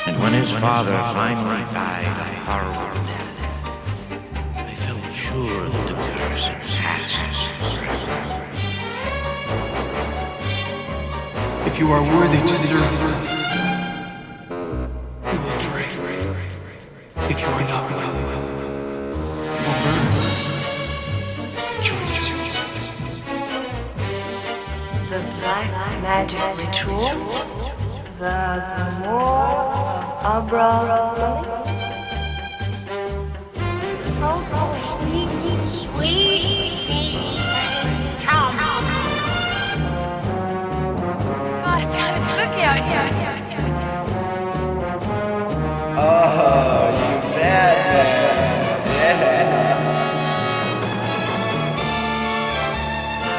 And when his father finally died a horrible death, I felt sure that the curse had passed. If you are worthy to serve, you will trade. If you are not worthy, you will burn. The choice is yours. The black magic ritual, the more Abra. Oh, sweet Tom. God, it's kind of spooky out here. Oh, you bad man. Yeah.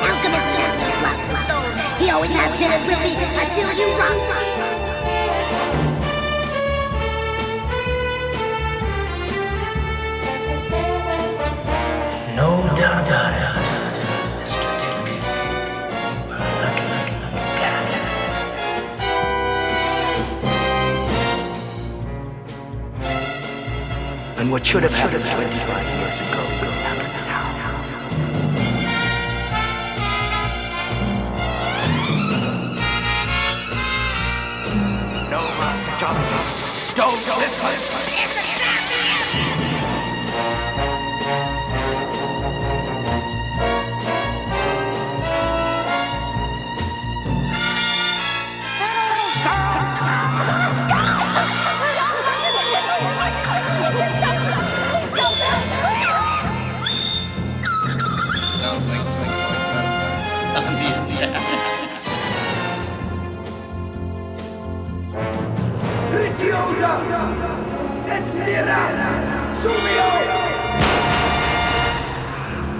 Alchemist master loves the soul. He always has been and will be until you rock. No doubt, Mr. Dick. You are lucky guy. And what should have happened 25 years ago will happen now. No, Master Jonathan. Don't listen.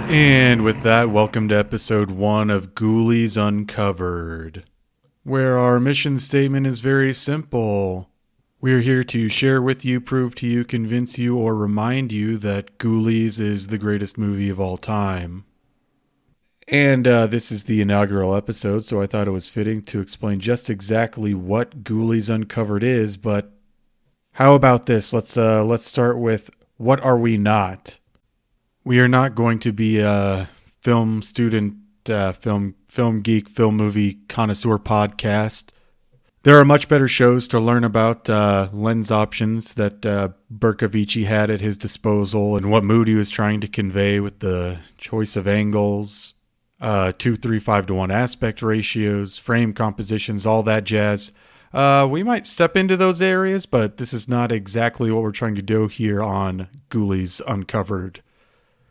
And with that, welcome to episode 1 of Ghoulies Uncovered, where our mission statement is very simple. We're here to share with you, prove to you, convince you, or remind you that Ghoulies is the greatest movie of all time. And this is the inaugural episode, so I thought it was fitting to explain just exactly what Ghoulies Uncovered is, but how about this? Let's start with, what are we not? We are not going to be a film student, film geek, film movie connoisseur podcast. There are much better shows to learn about lens options that Berkovici had at his disposal and what mood he was trying to convey with the choice of angles, 2:3:5:1 aspect ratios, frame compositions, all that jazz. We might step into those areas, but this is not exactly what we're trying to do here on Ghoulies Uncovered.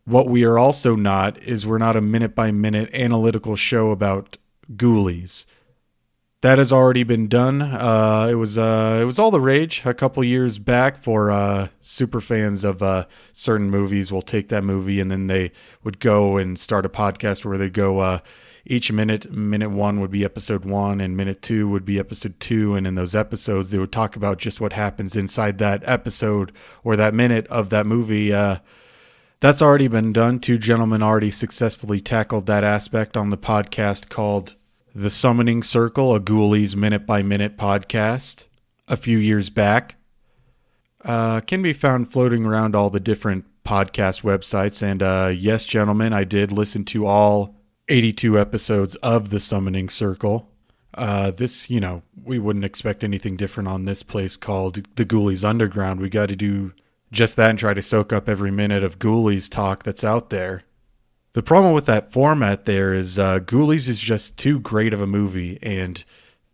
What we are also not is we're not a minute-by-minute analytical show about Ghoulies. That has already been done. It was all the rage a couple years back for super fans of certain movies. Will take that movie and then they would go and start a podcast where they go each minute 1 would be episode 1 and minute 2 would be episode 2, and in those episodes they would talk about just what happens inside that episode or that minute of that movie. That's already been done. 2 gentlemen already successfully tackled that aspect on the podcast called The Summoning Circle, a Ghoulies minute-by-minute podcast a few years back. Can be found floating around all the different podcast websites. And yes, gentlemen, I did listen to all 82 episodes of The Summoning Circle. This, we wouldn't expect anything different on this place called the Ghoulies Underground. We got to do just that and try to soak up every minute of Ghoulies talk that's out there. The problem with that format there is Ghoulies is just too great of a movie, and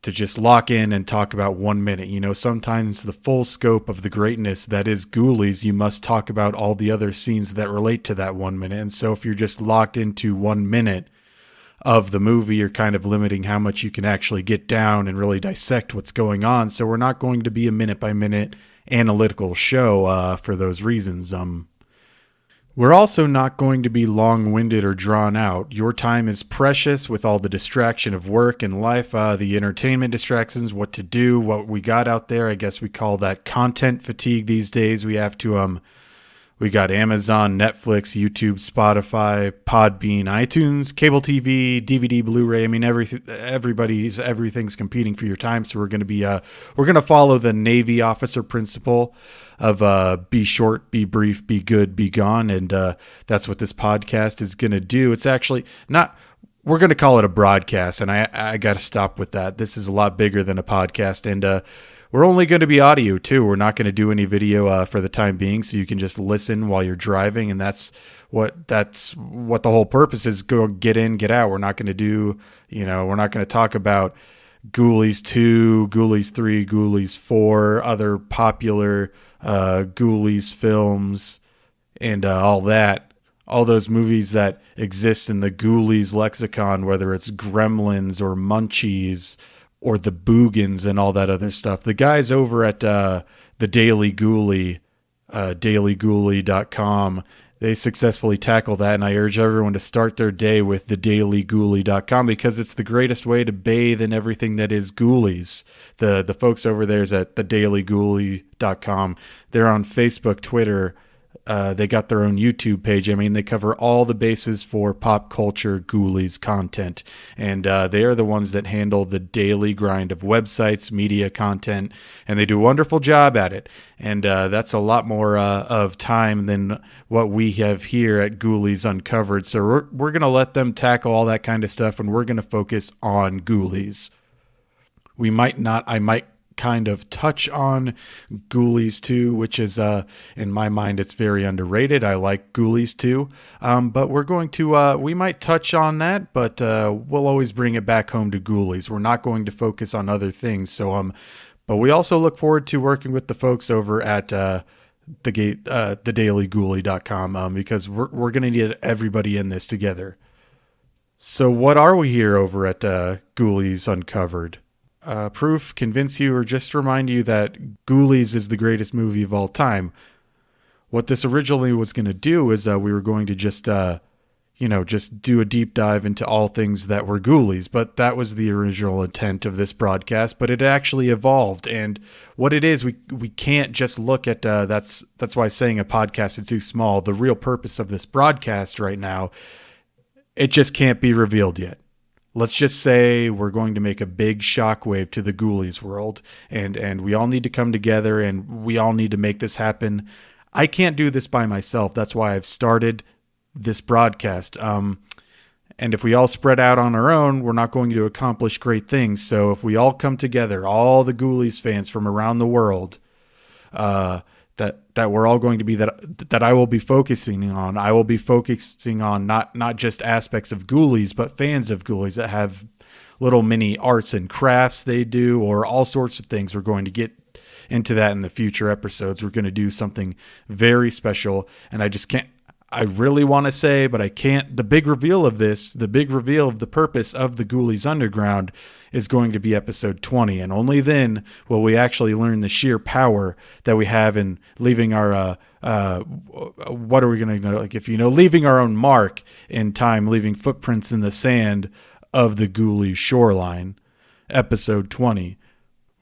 to just lock in and talk about 1 minute. Sometimes the full scope of the greatness that is Ghoulies, you must talk about all the other scenes that relate to that 1 minute. And so if you're just locked into 1 minute of the movie, you're kind of limiting how much you can actually get down and really dissect what's going on. So we're not going to be a minute-by-minute analytical show for those reasons. We're also not going to be long-winded or drawn out. Your time is precious with all the distraction of work and life, the entertainment distractions, what to do, what we got out there. I guess we call that content fatigue these days. We have to We got Amazon, Netflix, YouTube, Spotify, Podbean, iTunes, cable TV, DVD, Blu-ray. I mean, everything's competing for your time. So we're going to follow the Navy officer principle of be short, be brief, be good, be gone. And that's what this podcast is going to do. It's actually not, we're going to call it a broadcast. And I got to stop with that. This is a lot bigger than a podcast. And we're only going to be audio too. We're not going to do any video for the time being, so you can just listen while you're driving, and that's what the whole purpose is. Go get in, get out. We're not going to do, we're not going to talk about Ghoulies 2, Ghoulies 3, Ghoulies 4, other popular Ghoulies films, and all that. All those movies that exist in the Ghoulies lexicon, whether it's Gremlins or Munchies or the Boogans and all that other stuff. The guys over at the Daily Ghoulie, dailyghoulie.com, they successfully tackle that, and I urge everyone to start their day with the dailyghoulie.com because it's the greatest way to bathe in everything that is Ghoulies. The folks over there is at the dailyghoulie.com. They're on Facebook, Twitter. They got their own YouTube page. I mean, they cover all the bases for pop culture Ghoulies content. And they are the ones that handle the daily grind of websites, media content, and they do a wonderful job at it. And that's a lot more of time than what we have here at Ghoulies Uncovered. So we're going to let them tackle all that kind of stuff, and we're going to focus on Ghoulies. I might kind of touch on Ghoulies 2, which is in my mind it's very underrated. I like Ghoulies 2, but we're going to we might touch on that, but we'll always bring it back home to Ghoulies. We're not going to focus on other things. So but we also look forward to working with the folks over at the dailyghoulie.com because we're going to need everybody in this together. So what are we here over at Ghoulies Uncovered? Proof, convince you, or just remind you that Ghoulies is the greatest movie of all time. What this originally was going to do is we were going to just do a deep dive into all things that were Ghoulies, but that was the original intent of this broadcast, but it actually evolved. And what it is, we can't just look at, that's why saying a podcast is too small. The real purpose of this broadcast right now, it just can't be revealed yet. Let's just say we're going to make a big shockwave to the Ghoulies world, and we all need to come together, and we all need to make this happen. I can't do this by myself. That's why I've started this broadcast. And if we all spread out on our own, we're not going to accomplish great things. So if we all come together, all the Ghoulies fans from around the world, that we're all going to be that I will be focusing on. I will be focusing on not just aspects of Ghoulies, but fans of Ghoulies that have little mini arts and crafts they do, or all sorts of things. We're going to get into that in the future episodes. We're going to do something very special, and I really want to say, but I can't. The big reveal of the purpose of the Ghoulies Underground is going to be episode 20. And only then will we actually learn the sheer power that we have in leaving our, what are we going to know? Like, leaving our own mark in time, leaving footprints in the sand of the Ghoulies shoreline. Episode 20.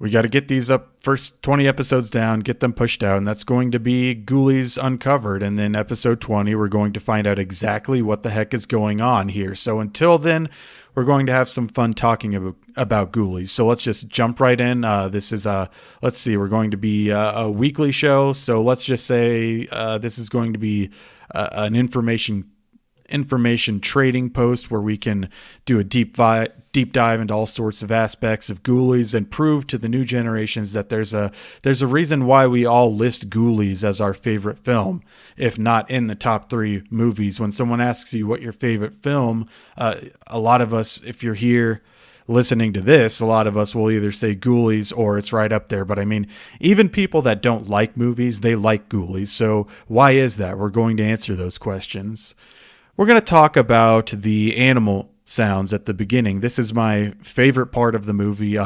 We got to get these up, first 20 episodes down, get them pushed out, and that's going to be Ghoulies Uncovered. And then episode 20, we're going to find out exactly what the heck is going on here. So until then, we're going to have some fun talking about Ghoulies. So let's just jump right in. This is, let's see, we're going to be a weekly show. So let's just say this is going to be an information trading post where we can do a deep dive into all sorts of aspects of Ghoulies and prove to the new generations that there's a reason why we all list Ghoulies as our favorite film, if not in the top 3 movies. When someone asks you what your favorite film, a lot of us, if you're here listening to this, a lot of us will either say Ghoulies or it's right up there. But I mean, even people that don't like movies, they like Ghoulies. So why is that? We're going to answer those questions. We're going to talk about the animal sounds at the beginning. This is my favorite part of the movie.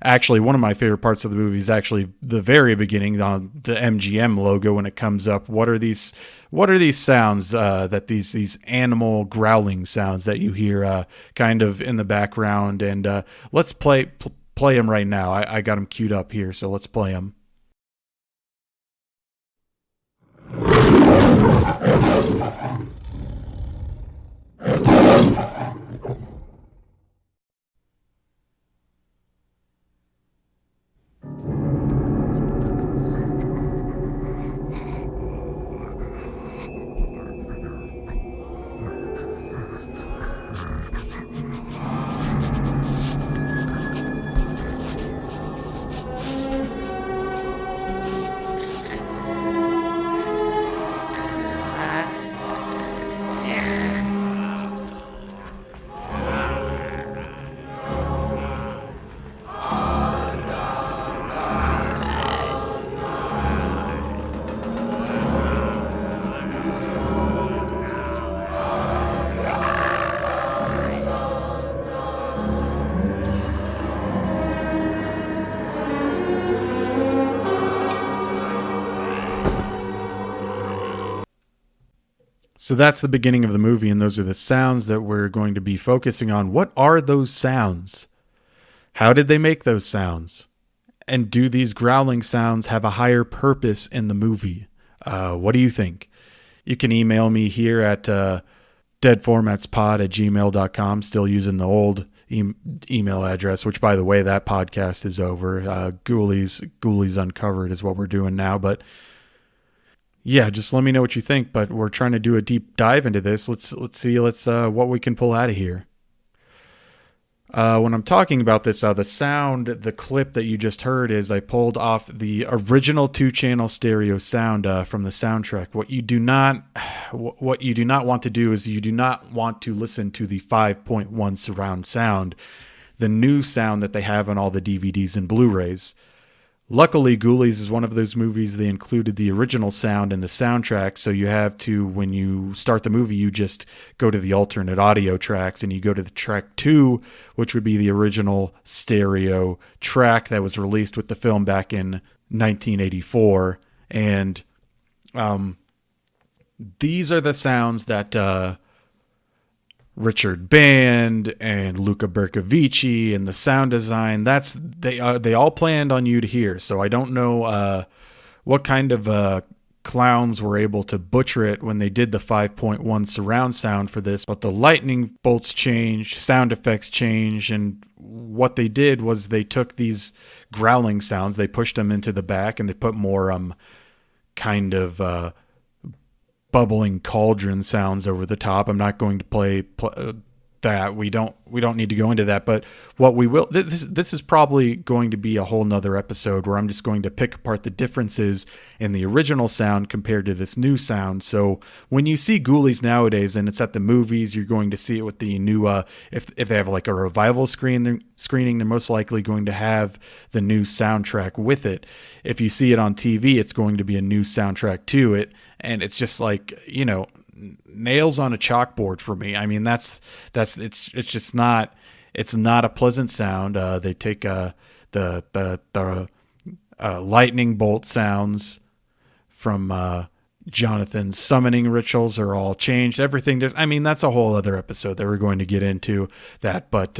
Actually, one of my favorite parts of the movie is actually the very beginning on the MGM logo when it comes up. What are these sounds that these animal growling sounds that you hear kind of in the background? And let's play them right now. I got them queued up here, so let's play them. So that's the beginning of the movie, and those are the sounds that we're going to be focusing on. What are those sounds? How did they make those sounds? And do these growling sounds have a higher purpose in the movie? What do you think? You can email me here at deadformatspod@gmail.com, still using the old email address, which, by the way, that podcast is over. Ghoulies Uncovered is what we're doing now, but yeah, just let me know what you think. But we're trying to do a deep dive into this. Let's see what we can pull out of here. When I'm talking about this, the clip that you just heard is I pulled off the original 2-channel stereo sound from the soundtrack. What you do not want to do is you do not want to listen to the 5.1 surround sound, the new sound that they have on all the DVDs and Blu-rays. Luckily, Ghoulies is one of those movies they included the original sound in the soundtrack, so you have to, when you start the movie, you just go to the alternate audio tracks, and you go to the track 2, which would be the original stereo track that was released with the film back in 1984. And these are the sounds that Richard Band and Luca Bercovici and the sound design, they all planned on you to hear. So I don't know what kind of clowns were able to butcher it when they did the 5.1 surround sound for this, but the lightning bolts changed, sound effects changed, and what they did was they took these growling sounds, they pushed them into the back, and they put more kind of bubbling cauldron sounds over the top. I'm not going to play that. We don't need to go into that, but what we will, this is probably going to be a whole nother episode where I'm just going to pick apart the differences in the original sound compared to this new sound. So when you see Ghoulies nowadays and it's at the movies, you're going to see it with the new if they have like a revival screening, they're most likely going to have the new soundtrack with it. If you see it on TV, it's going to be a new soundtrack to it, and it's just like, nails on a chalkboard for me. I mean, it's just not, it's not a pleasant sound. They take the lightning bolt sounds from Jonathan's summoning rituals are all changed. Everything that's a whole other episode that we're going to get into that. But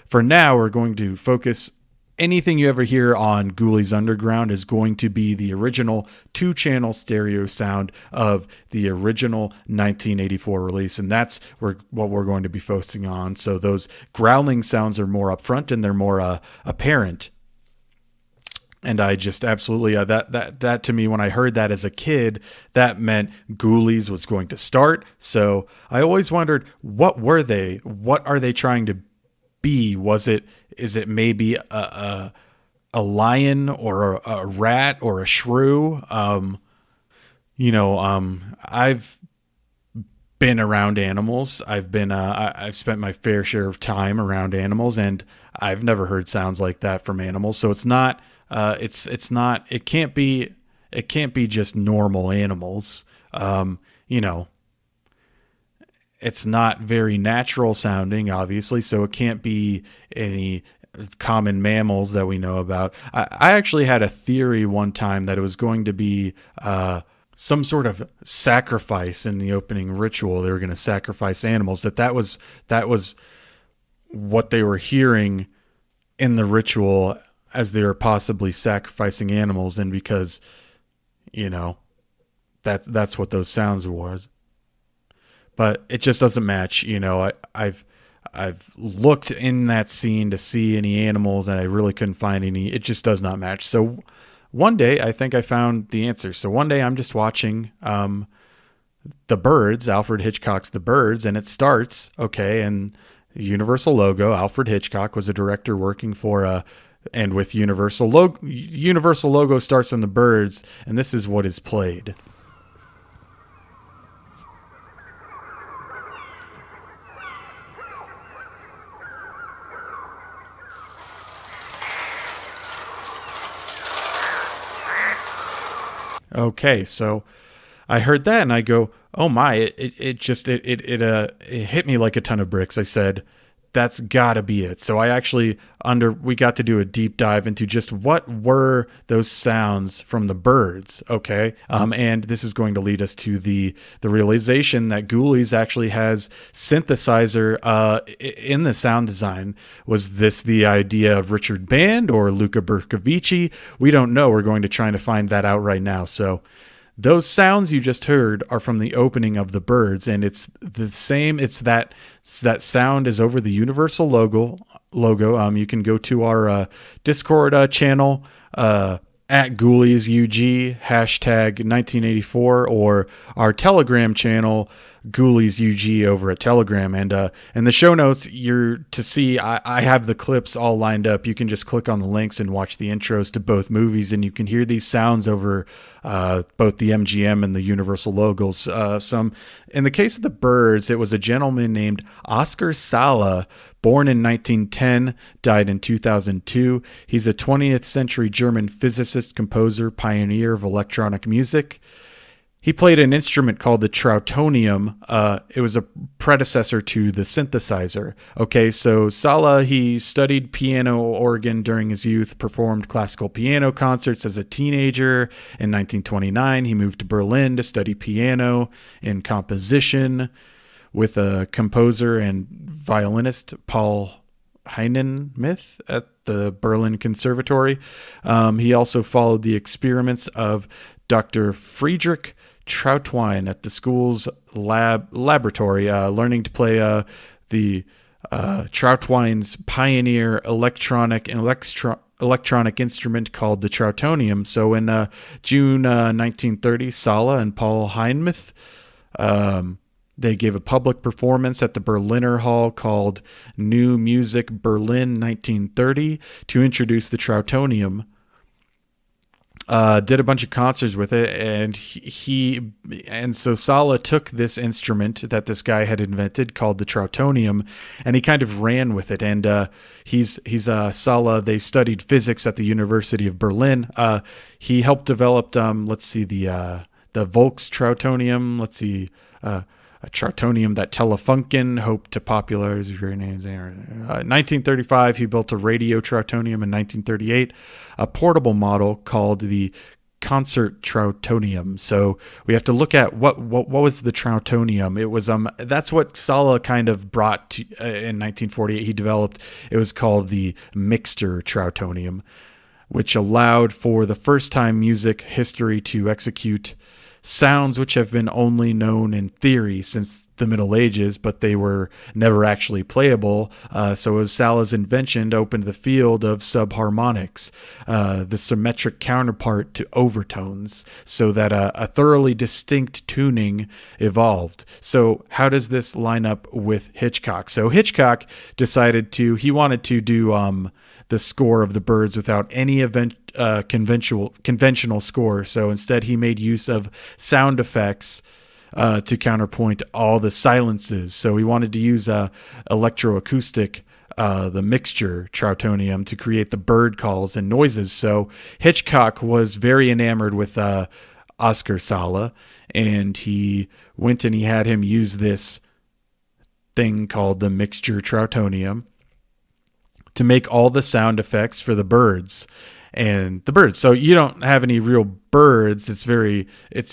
for now, we're going to focus. Anything you ever hear on Ghoulies Underground is going to be the original 2-channel stereo sound of the original 1984 release, and that's what we're going to be focusing on. So those growling sounds are more upfront and they're more apparent. And I just absolutely that to me, when I heard that as a kid, that meant Ghoulies was going to start. So I always wondered, what were they? What are they trying to be? Is it maybe a lion or a rat or a shrew? I've been around animals. I've spent my fair share of time around animals, and I've never heard sounds like that from animals. So it's not. It can't be just normal animals. It's not very natural sounding, obviously, so it can't be any common mammals that we know about. I actually had a theory one time that it was going to be some sort of sacrifice in the opening ritual. They were going to sacrifice animals. That was what they were hearing in the ritual as they were possibly sacrificing animals, and because, that's what those sounds were. But it just doesn't match. I've looked in that scene to see any animals, and I really couldn't find any. It just does not match. So one day, I think I found the answer. So one day, I'm just watching The Birds, Alfred Hitchcock's The Birds, and it starts, okay, and Universal logo. Alfred Hitchcock was a director working for and with Universal logo starts on The Birds, and this is what is played. Okay, so I heard that and I go, oh my, it hit me like a ton of bricks. I said, that's gotta be it. So I actually we got to do a deep dive into just what were those sounds from The Birds. Okay. And this is going to lead us to the realization that Ghoulies actually has synthesizer, in the sound design. Was this the idea of Richard Band or Luca Bercovici? We don't know. We're going to try to find that out right now. So those sounds you just heard are from the opening of The Birds, and it's the same. It's that sound is over the Universal logo. You can go to our Discord channel at Ghoulies UG #1984, or our Telegram channel Ghoulies UG over at Telegram. And in the show notes, you're to see I have the clips all lined up. You can just click on the links and watch the intros to both movies, and you can hear these sounds over both the MGM and the Universal logos. In the case of The Birds, it was a gentleman named Oscar Sala, born in 1910, died in 2002. He's a 20th century German physicist, composer, pioneer of electronic music. He played an instrument called the Trautonium. It was a predecessor to the synthesizer. Okay, so Sala, he studied piano organ during his youth, performed classical piano concerts as a teenager. In 1929, he moved to Berlin to study piano and composition with a composer and violinist, Paul Heinenmith, at the Berlin Conservatory. He also followed the experiments of Dr. Friedrich Trautwein at the school's laboratory, learning to play the Trautwein's pioneer electronic instrument called the Trautonium. So in June 1930, Sala and Paul Heinenmith, they gave a public performance at the Berliner Hall called New Music Berlin 1930 to introduce the Trautonium. Did a bunch of concerts with it, and so Sala took this instrument that this guy had invented called the Trautonium, and he kind of ran with it. And he's Sala. They studied physics at the University of Berlin. He helped develop the Volkstrautonium. A Trautonium that Telefunken hoped to popularize. In 1935, he built a radio Trautonium. In 1938, a portable model called the Concert Trautonium. So we have to look at what was the Trautonium. It was that's what Sala kind of brought to, in 1948. He developed. It was called the Mixture Trautonium, which allowed for the first time music history to execute sounds which have been only known in theory since the Middle Ages, but they were never actually playable. So as Sala's invention opened the field of subharmonics, the symmetric counterpart to overtones, so that a thoroughly distinct tuning evolved. So how does this line up with Hitchcock? So Hitchcock decided he wanted to do the score of The Birds without any conventional score. So instead, he made use of sound effects to counterpoint all the silences. So he wanted to use electroacoustic, the Mixture Trautonium, to create the bird calls and noises. So Hitchcock was very enamored with Oscar Sala, and he went and he had him use this thing called the Mixture Trautonium to make all the sound effects for the birds. And the birds. So you don't have any real birds. It's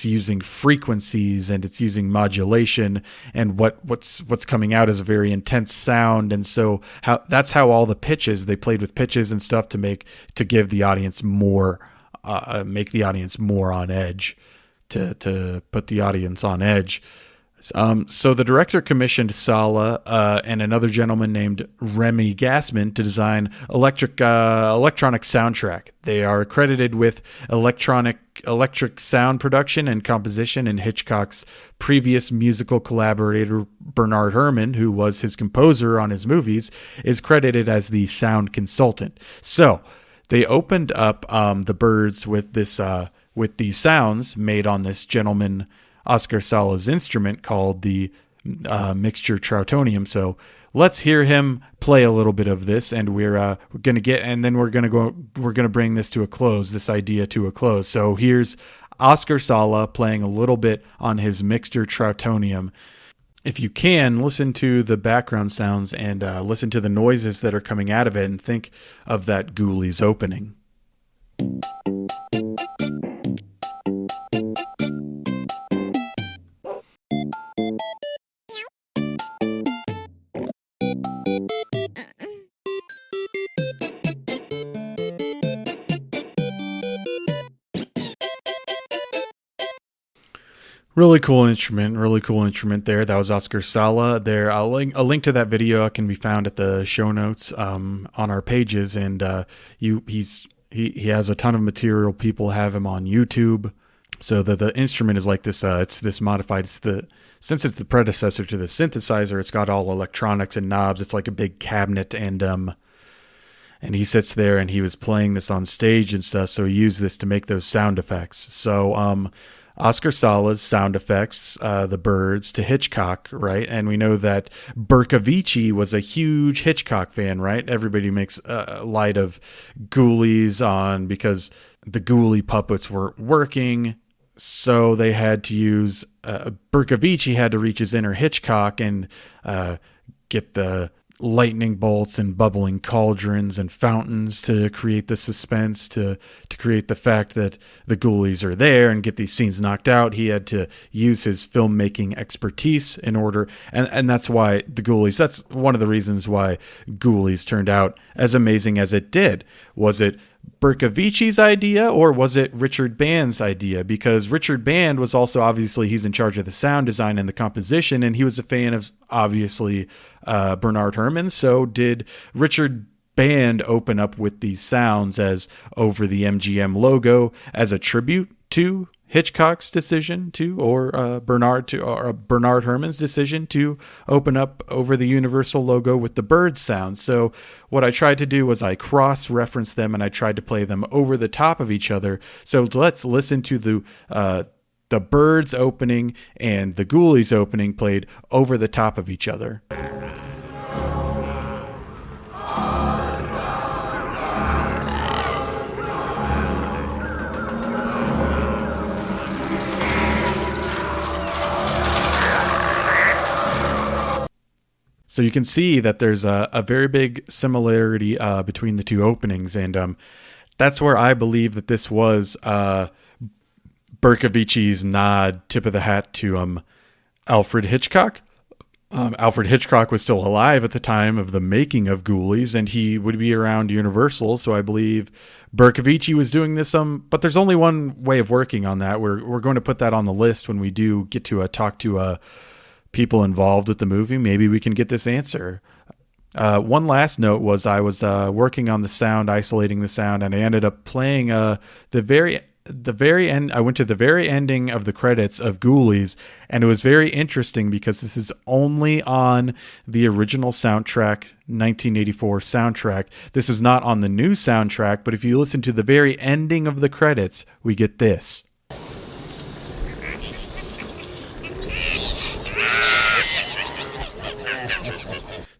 using frequencies and it's using modulation, and what's coming out is a very intense sound. And so that's how all the pitches, they played with pitches and stuff to give the audience more, make the audience more on edge to put the audience on edge. So the director commissioned Sala and another gentleman named Remy Gassman to design electronic soundtrack. They are credited with electric sound production and composition, and Hitchcock's previous musical collaborator Bernard Herrmann, who was his composer on his movies, is credited as the sound consultant. So they opened up the Birds with this with these sounds made on this gentleman Oscar Sala's instrument called the mixture Troutonium. So let's hear him play a little bit of this, and we're gonna bring this to a close, this idea to a close. So here's Oscar Sala playing a little bit on his mixture Troutonium. If you can, listen to the background sounds and listen to the noises that are coming out of it, and think of that Ghoulies opening. Really cool instrument there. That was Oscar Sala there. A link to that video can be found at the show notes on our pages, and he has a ton of material. People have him on YouTube. So the instrument is like this. It's this modified. Since it's the predecessor to the synthesizer, it's got all electronics and knobs. It's like a big cabinet, and he sits there and he was playing this on stage and stuff. So he used this to make those sound effects. So Oscar Sala's sound effects, the Birds, to Hitchcock, right? And we know that Bercovici was a huge Hitchcock fan, right? Everybody makes light of Ghoulies because the Ghoulie puppets weren't working, so they had to use Bercovici had to reach his inner Hitchcock and get the lightning bolts and bubbling cauldrons and fountains to create the suspense, to create the fact that the Ghoulies are there and get these scenes knocked out. He had to use his filmmaking expertise in order, and that's why the Ghoulies, that's one of the reasons why Ghoulies turned out as amazing as it did. Was it Bercovici's idea, or was it Richard Band's idea? Because Richard Band was also, obviously, he's in charge of the sound design and the composition, and he was a fan of, obviously, Bernard Herrmann. So did Richard Band open up with these sounds as over the MGM logo as a tribute to Hitchcock's decision or Bernard Herrmann's decision to open up over the Universal logo with the bird sound. So what I tried to do was I cross-referenced them, and I tried to play them over the top of each other. So let's listen to the Birds opening and the Ghoulies opening played over the top of each other. So you can see that there's a very big similarity between the two openings, and that's where I believe that this was Bercovici's nod, tip of the hat to Alfred Hitchcock. Alfred Hitchcock was still alive at the time of the making of Ghoulies, and he would be around Universal, so I believe Bercovici was doing this. But there's only one way of working on that. We're going to put that on the list when we do get to talk to people involved with the movie. Maybe we can get this answer. One last note was I was working on the sound, isolating the sound, and I ended up playing the very end. I went to the very ending of the credits of Ghoulies, and it was very interesting because this is only on the original soundtrack, 1984 soundtrack. This is not on the new soundtrack, but if you listen to the very ending of the credits, we get this.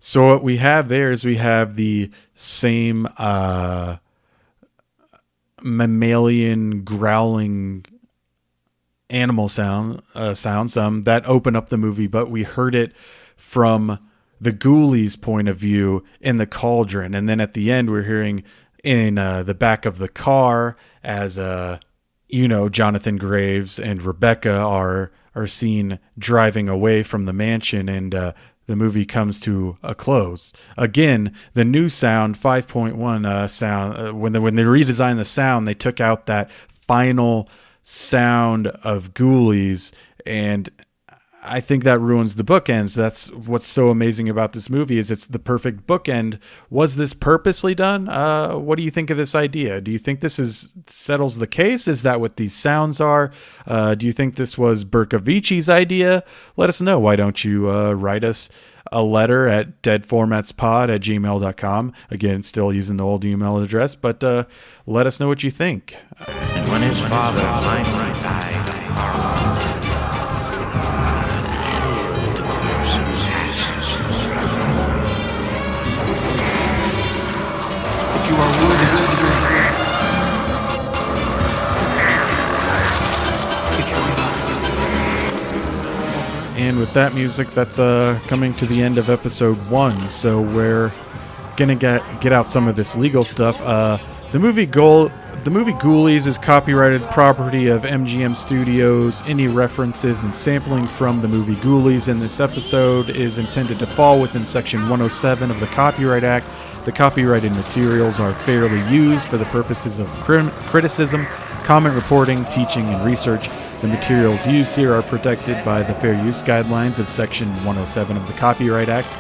So what we have there is we have the same mammalian growling animal sounds that open up the movie, but we heard it from the Ghoulies' point of view in the cauldron, and then at the end we're hearing in the back of the car as Jonathan Graves and Rebecca are seen driving away from the mansion, and the movie comes to a close. Again, the new sound, 5.1 sound, when they redesigned the sound, they took out that final sound of Ghoulies, and I think that ruins the bookends. That's what's so amazing about this movie, is it's the perfect bookend. Was this purposely done? What do you think of this idea? Do you think this settles the case? Is that what these sounds are? Do you think this was Berkovici's idea? Let us know. Why don't you write us a letter at deadformatspod@gmail.com. Again, still using the old email address, but let us know what you think. And when his father finally died of horror, If you are wounded to the earth, if you are not, And with that music, that's coming to the end of episode 1. So we're gonna get out some of this legal stuff. The movie Ghoulies is copyrighted property of MGM Studios. Any references and sampling from the movie Ghoulies in this episode is intended to fall within Section 107 of the Copyright Act. The copyrighted materials are fairly used for the purposes of criticism, comment reporting, teaching, and research. The materials used here are protected by the fair use guidelines of Section 107 of the Copyright Act.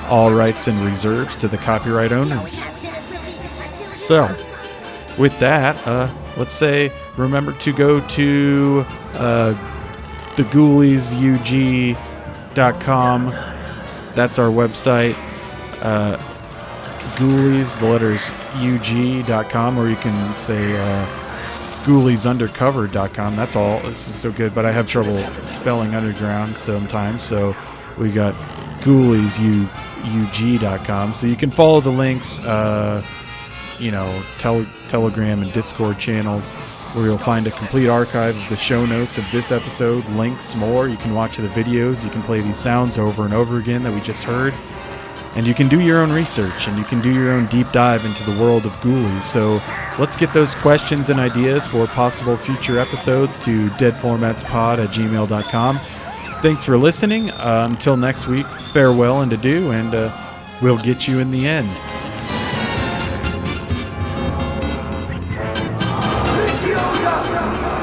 All rights and reserves to the copyright owners. So, with that, let's say remember to go to theghouliesug.com. That's our website. Ghoulies, the letters ug.com, or you can say ghouliesundercover.com. That's all. This is so good, but I have trouble spelling underground sometimes, so we got ghouliesusug.com. So you can follow the links, Telegram and Discord channels, where you'll find a complete archive of the show notes of this episode, links, more. You can watch the videos. You can play these sounds over and over again that we just heard. And you can do your own research, and you can do your own deep dive into the world of Ghoulies. So let's get those questions and ideas for possible future episodes to deadformatspod@gmail.com. Thanks for listening. Until next week, farewell and adieu, and we'll get you in the end. Yoga!